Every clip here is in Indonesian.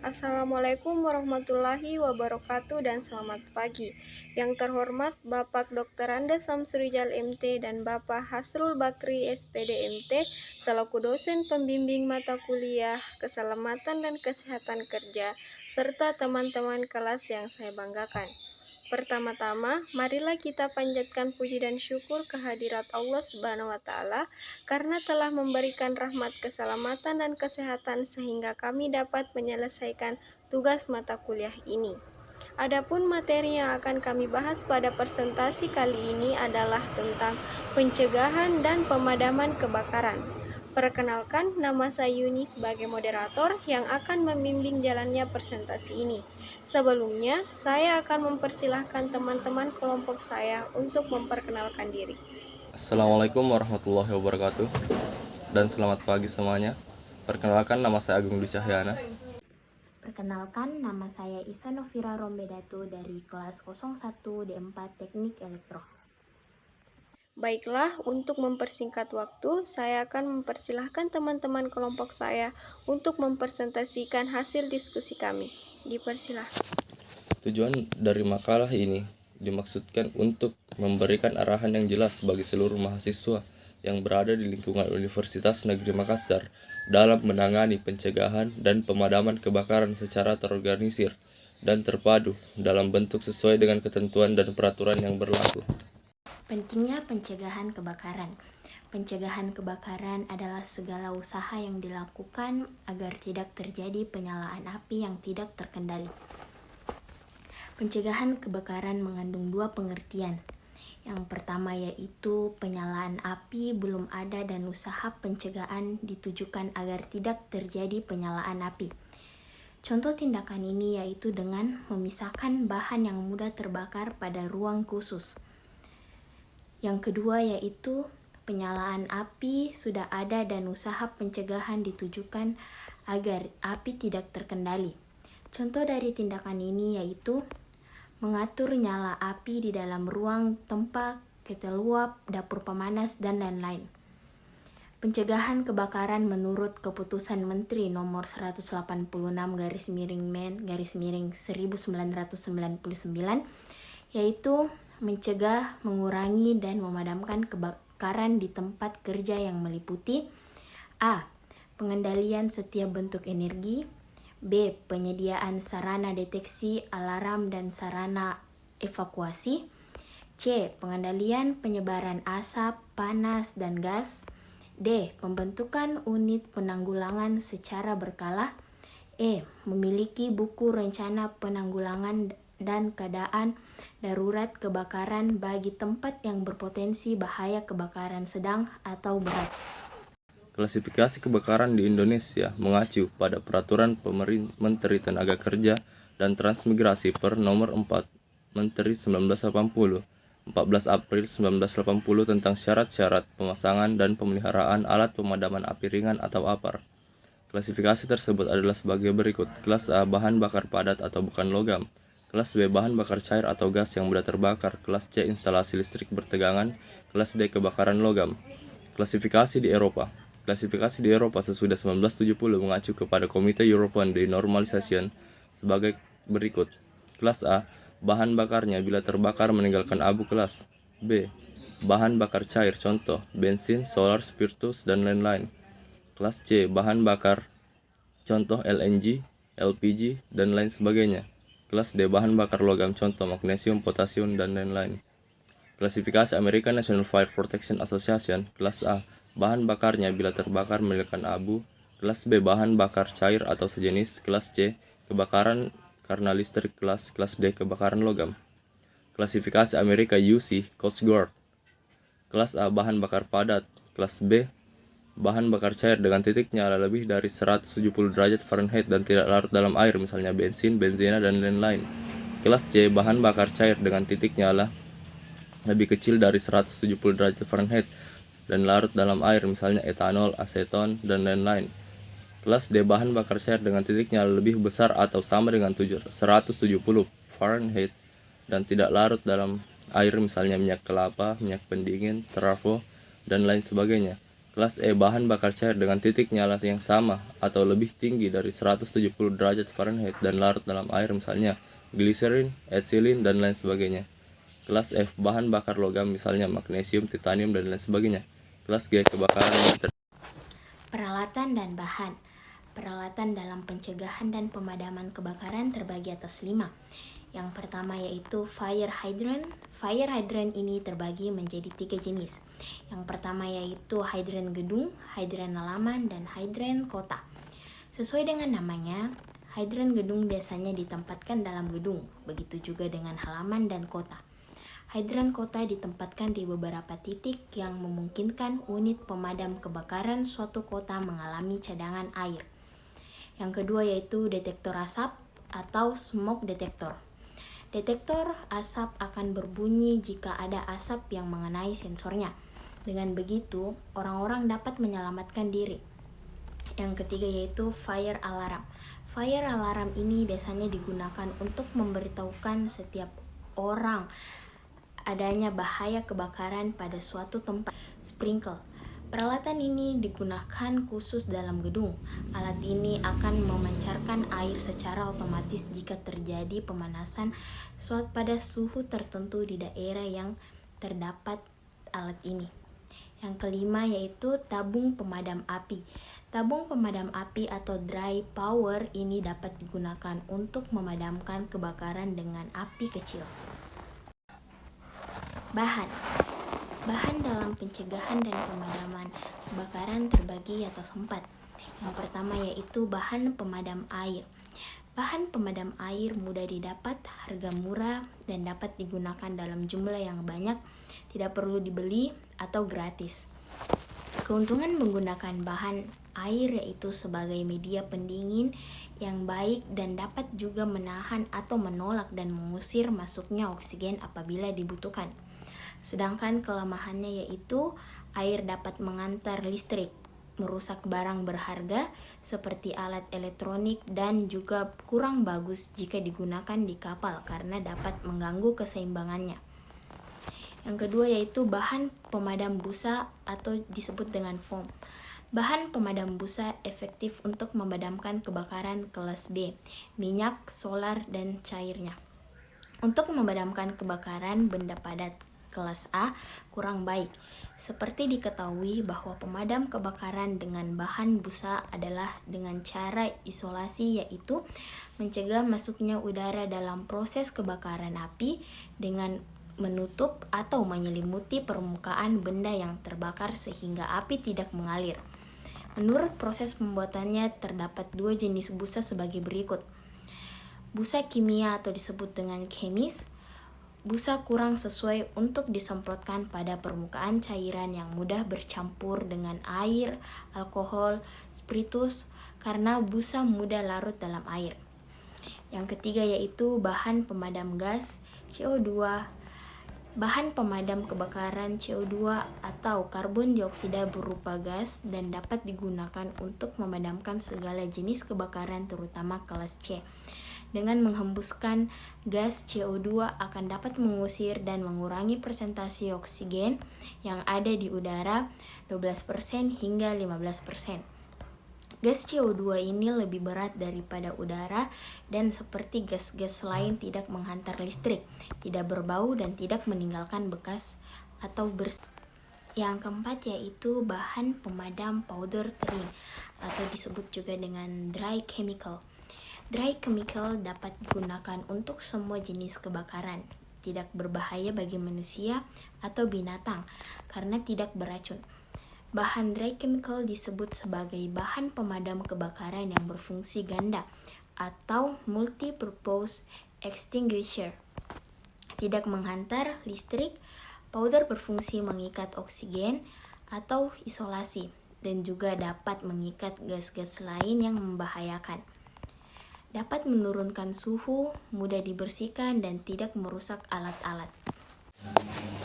Assalamualaikum warahmatullahi wabarakatuh dan selamat pagi. Yang terhormat Bapak Dr. Anda Samsurijal MT dan Bapak Hasrul Bakri SPD MT selaku dosen pembimbing mata kuliah Keselamatan dan Kesehatan Kerja serta teman-teman kelas yang saya banggakan. Pertama-tama, marilah kita panjatkan puji dan syukur kehadirat Allah Subhanahu wa Ta'ala karena telah memberikan rahmat keselamatan dan kesehatan sehingga kami dapat menyelesaikan tugas mata kuliah ini. Adapun materi yang akan kami bahas pada presentasi kali ini adalah tentang pencegahan dan pemadaman kebakaran. Perkenalkan, nama saya Yuni sebagai moderator yang akan membimbing jalannya presentasi ini. Sebelumnya, saya akan mempersilahkan teman-teman kelompok saya untuk memperkenalkan diri. Assalamualaikum warahmatullahi wabarakatuh dan selamat pagi semuanya. Perkenalkan, nama saya Agung Dwi Cahyana. Perkenalkan, nama saya Isa Novira Rombedatu dari kelas 01 D4 Teknik Elektro. Baiklah, untuk mempersingkat waktu, saya akan mempersilahkan teman-teman kelompok saya untuk mempresentasikan hasil diskusi kami. Dipersilahkan. Tujuan dari makalah ini dimaksudkan untuk memberikan arahan yang jelas bagi seluruh mahasiswa yang berada di lingkungan Universitas Negeri Makassar dalam menangani pencegahan dan pemadaman kebakaran secara terorganisir dan terpadu dalam bentuk sesuai dengan ketentuan dan peraturan yang berlaku. Pentingnya pencegahan kebakaran. Pencegahan kebakaran adalah segala usaha yang dilakukan agar tidak terjadi penyalaan api yang tidak terkendali. Pencegahan kebakaran mengandung dua pengertian. Yang pertama yaitu penyalaan api belum ada dan usaha pencegahan ditujukan agar tidak terjadi penyalaan api. Contoh tindakan ini yaitu dengan memisahkan bahan yang mudah terbakar pada ruang khusus. Yang kedua yaitu penyalaan api sudah ada dan usaha pencegahan ditujukan agar api tidak terkendali. Contoh dari tindakan ini yaitu mengatur nyala api di dalam ruang tempat, ketel uap, dapur pemanas, dan lain-lain. Pencegahan kebakaran menurut Keputusan Menteri Nomor 180/Men/1999 yaitu mencegah, mengurangi, dan memadamkan kebakaran di tempat kerja yang meliputi A. Pengendalian setiap bentuk energi, B. Penyediaan sarana deteksi, alarm, dan sarana evakuasi, C. Pengendalian penyebaran asap, panas, dan gas, D. Pembentukan unit penanggulangan secara berkala, E. Memiliki buku rencana penanggulangan dan keadaan darurat kebakaran bagi tempat yang berpotensi bahaya kebakaran sedang atau berat. Klasifikasi kebakaran di Indonesia mengacu pada Peraturan Menteri Tenaga Kerja dan Transmigrasi per Nomor 4 Menteri 1980, 14 April 1980 tentang syarat-syarat pemasangan dan pemeliharaan alat pemadaman api ringan atau APAR. Klasifikasi tersebut adalah sebagai berikut. Kelas A, bahan bakar padat atau bukan logam. Kelas B, bahan bakar cair atau gas yang mudah terbakar. Kelas C, instalasi listrik bertegangan. Kelas D, kebakaran logam. Klasifikasi di Eropa. Klasifikasi di Eropa sesudah 1970 mengacu kepada Komite European Denormalization sebagai berikut. Kelas A, bahan bakarnya bila terbakar meninggalkan abu. Kelas B, bahan bakar cair, contoh bensin, solar, spiritus, dan lain-lain. Kelas C, bahan bakar, contoh LNG, LPG, dan lain sebagainya. Kelas D, bahan bakar logam, contoh magnesium, potasium, dan lain-lain. Klasifikasi American National Fire Protection Association. Kelas A, bahan bakarnya bila terbakar meninggalkan abu. Kelas B, bahan bakar cair atau sejenis. Kelas C, kebakaran karena listrik. Kelas D, kebakaran logam. Klasifikasi Amerika UC Coast Guard. Kelas A, bahan bakar padat. Kelas B, bahan bakar cair dengan titik nyala lebih dari 170 derajat Fahrenheit dan tidak larut dalam air, misalnya bensin, benzina, dan lain-lain. Kelas C, bahan bakar cair dengan titik nyala lebih kecil dari 170 derajat Fahrenheit dan larut dalam air, misalnya etanol, aseton, dan lain-lain. Kelas D, bahan bakar cair dengan titik nyala lebih besar atau sama dengan 170 Fahrenheit dan tidak larut dalam air, misalnya minyak kelapa, minyak pendingin, trafo, dan lain sebagainya. Kelas E, bahan bakar cair dengan titik nyala yang sama atau lebih tinggi dari 170 derajat Fahrenheit dan larut dalam air, misalnya gliserin, ethylene, dan lain sebagainya. Kelas F, bahan bakar logam, misalnya magnesium, titanium, dan lain sebagainya. Kelas G, kebakaran Peralatan dan bahan. Peralatan dalam pencegahan dan pemadaman kebakaran terbagi atas 5. Yang pertama yaitu fire hydrant. Fire hydrant ini terbagi menjadi 3 jenis. Yang pertama yaitu hydrant gedung, hydrant halaman, dan hydrant kota. Sesuai dengan namanya, hydrant gedung biasanya ditempatkan dalam gedung, begitu juga dengan halaman dan kota. Hydrant kota ditempatkan di beberapa titik yang memungkinkan unit pemadam kebakaran suatu kota mengalami cadangan air. Yang kedua yaitu detektor asap atau smoke detector. Detektor asap akan berbunyi jika ada asap yang mengenai sensornya. Dengan begitu, orang-orang dapat menyelamatkan diri. Yang ketiga yaitu fire alarm. Fire alarm ini biasanya digunakan untuk memberitahukan setiap orang adanya bahaya kebakaran pada suatu tempat. Sprinkler. Peralatan ini digunakan khusus dalam gedung. Alat ini akan memancarkan air secara otomatis jika terjadi pemanasan pada suhu tertentu di daerah yang terdapat alat ini. Yang kelima yaitu tabung pemadam api. Tabung pemadam api atau dry power ini dapat digunakan untuk memadamkan kebakaran dengan api kecil. Bahan dalam pencegahan dan pemadaman kebakaran terbagi atas 4. Yang pertama yaitu bahan pemadam air. Bahan pemadam air mudah didapat, harga murah, dan dapat digunakan dalam jumlah yang banyak, tidak perlu dibeli atau gratis. Keuntungan menggunakan bahan air yaitu sebagai media pendingin yang baik dan dapat juga menahan atau menolak dan mengusir masuknya oksigen apabila dibutuhkan. Sedangkan kelemahannya yaitu air dapat mengantar listrik, merusak barang berharga seperti alat elektronik, dan juga kurang bagus jika digunakan di kapal karena dapat mengganggu keseimbangannya. Yang kedua yaitu bahan pemadam busa atau disebut dengan foam. Bahan pemadam busa efektif untuk memadamkan kebakaran kelas B, minyak, solar, dan cairnya. Untuk memadamkan kebakaran benda padat kelas A kurang baik. Seperti diketahui bahwa pemadam kebakaran dengan bahan busa adalah dengan cara isolasi, yaitu mencegah masuknya udara dalam proses kebakaran api dengan menutup atau menyelimuti permukaan benda yang terbakar sehingga api tidak mengalir. Menurut proses pembuatannya terdapat 2 jenis busa sebagai berikut. Busa kimia atau disebut dengan kemis. Busa kurang sesuai untuk disemprotkan pada permukaan cairan yang mudah bercampur dengan air, alkohol, spiritus, karena busa mudah larut dalam air. Yang ketiga yaitu bahan pemadam gas CO2. Bahan pemadam kebakaran CO2 atau karbon dioksida berupa gas dan dapat digunakan untuk memadamkan segala jenis kebakaran terutama kelas C. Dengan menghembuskan gas CO2 akan dapat mengusir dan mengurangi persentase oksigen yang ada di udara 12% hingga 15%. Gas CO2 ini lebih berat daripada udara dan seperti gas-gas lain tidak menghantar listrik, tidak berbau, dan tidak meninggalkan bekas atau bersih. Yang keempat yaitu bahan pemadam powder kering atau disebut juga dengan dry chemical. Dry chemical dapat digunakan untuk semua jenis kebakaran, tidak berbahaya bagi manusia atau binatang karena tidak beracun. Bahan dry chemical disebut sebagai bahan pemadam kebakaran yang berfungsi ganda atau multi-purpose extinguisher. Tidak menghantar listrik, powder berfungsi mengikat oksigen atau isolasi dan juga dapat mengikat gas-gas lain yang membahayakan. Dapat menurunkan suhu, mudah dibersihkan, dan tidak merusak alat-alat.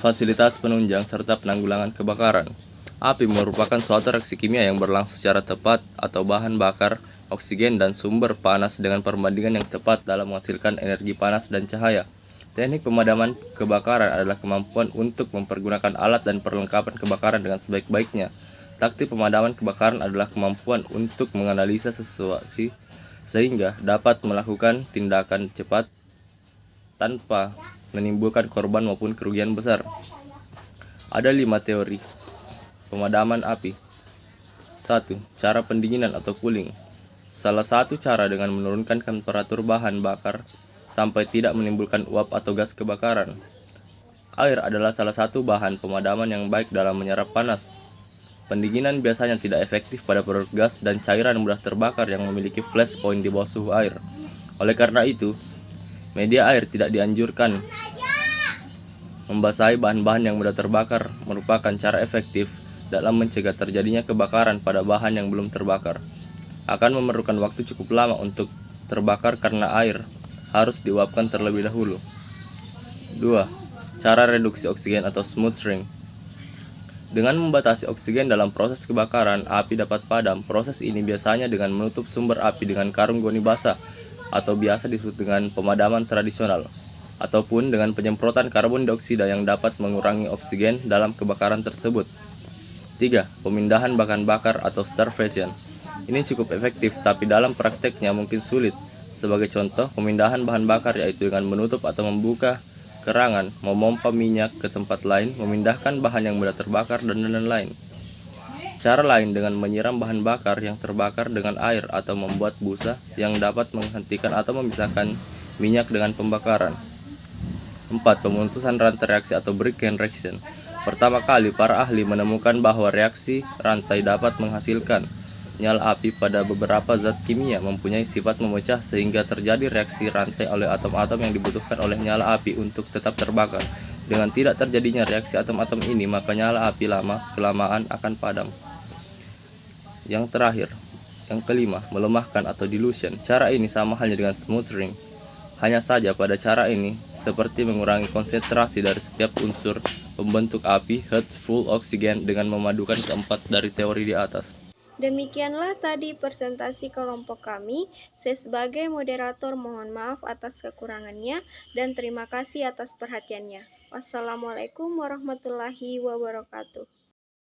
Fasilitas penunjang serta penanggulangan kebakaran. Api merupakan suatu reaksi kimia yang berlangsung secara tepat atau bahan bakar, oksigen, dan sumber panas dengan perbandingan yang tepat dalam menghasilkan energi panas dan cahaya. Teknik pemadaman kebakaran adalah kemampuan untuk mempergunakan alat dan perlengkapan kebakaran dengan sebaik-baiknya Taktik pemadaman kebakaran adalah kemampuan untuk menganalisa situasi sehingga dapat melakukan tindakan cepat tanpa menimbulkan korban maupun kerugian besar. Ada 5 teori pemadaman api. 1. Cara pendinginan atau cooling. Salah satu cara dengan menurunkan temperatur bahan bakar sampai tidak menimbulkan uap atau gas kebakaran. Air adalah salah satu bahan pemadaman yang baik dalam menyerap panas. Pendinginan biasanya tidak efektif pada produk gas dan cairan mudah terbakar yang memiliki flash point di bawah suhu air. Oleh karena itu, media air tidak dianjurkan. Membasahi bahan-bahan yang mudah terbakar merupakan cara efektif dalam mencegah terjadinya kebakaran pada bahan yang belum terbakar. Akan memerlukan waktu cukup lama untuk terbakar karena air harus diuapkan terlebih dahulu. 2. Cara reduksi oksigen atau smothering. Dengan membatasi oksigen dalam proses kebakaran, api dapat padam. Proses ini biasanya dengan menutup sumber api dengan karung goni basah atau biasa disebut dengan pemadaman tradisional, ataupun dengan penyemprotan karbon dioksida yang dapat mengurangi oksigen dalam kebakaran tersebut. 3. Pemindahan bahan bakar atau starvation. Ini cukup efektif, tapi dalam prakteknya mungkin sulit. Sebagai contoh, pemindahan bahan bakar yaitu dengan menutup atau membuka kerangan, memompa minyak ke tempat lain, memindahkan bahan yang mudah terbakar, dan lain-lain. Cara lain dengan menyiram bahan bakar yang terbakar dengan air atau membuat busa yang dapat menghentikan atau memisahkan minyak dengan pembakaran. 4. Pemutusan rantai reaksi atau break-in reaction. Pertama kali, para ahli menemukan bahwa reaksi rantai dapat menghasilkan nyala api pada beberapa zat kimia mempunyai sifat memecah sehingga terjadi reaksi rantai oleh atom-atom yang dibutuhkan oleh nyala api untuk tetap terbakar. Dengan tidak terjadinya reaksi atom-atom ini, maka nyala api kelamaan akan padam. Yang terakhir, yang kelima, melemahkan atau dilution. Cara ini sama halnya dengan smothering. Hanya saja pada cara ini, seperti mengurangi konsentrasi dari setiap unsur pembentuk api, heat, full oksigen dengan memadukan keempat dari teori di atas. Demikianlah tadi presentasi kelompok kami. Saya sebagai moderator mohon maaf atas kekurangannya dan terima kasih atas perhatiannya. Wassalamualaikum warahmatullahi wabarakatuh.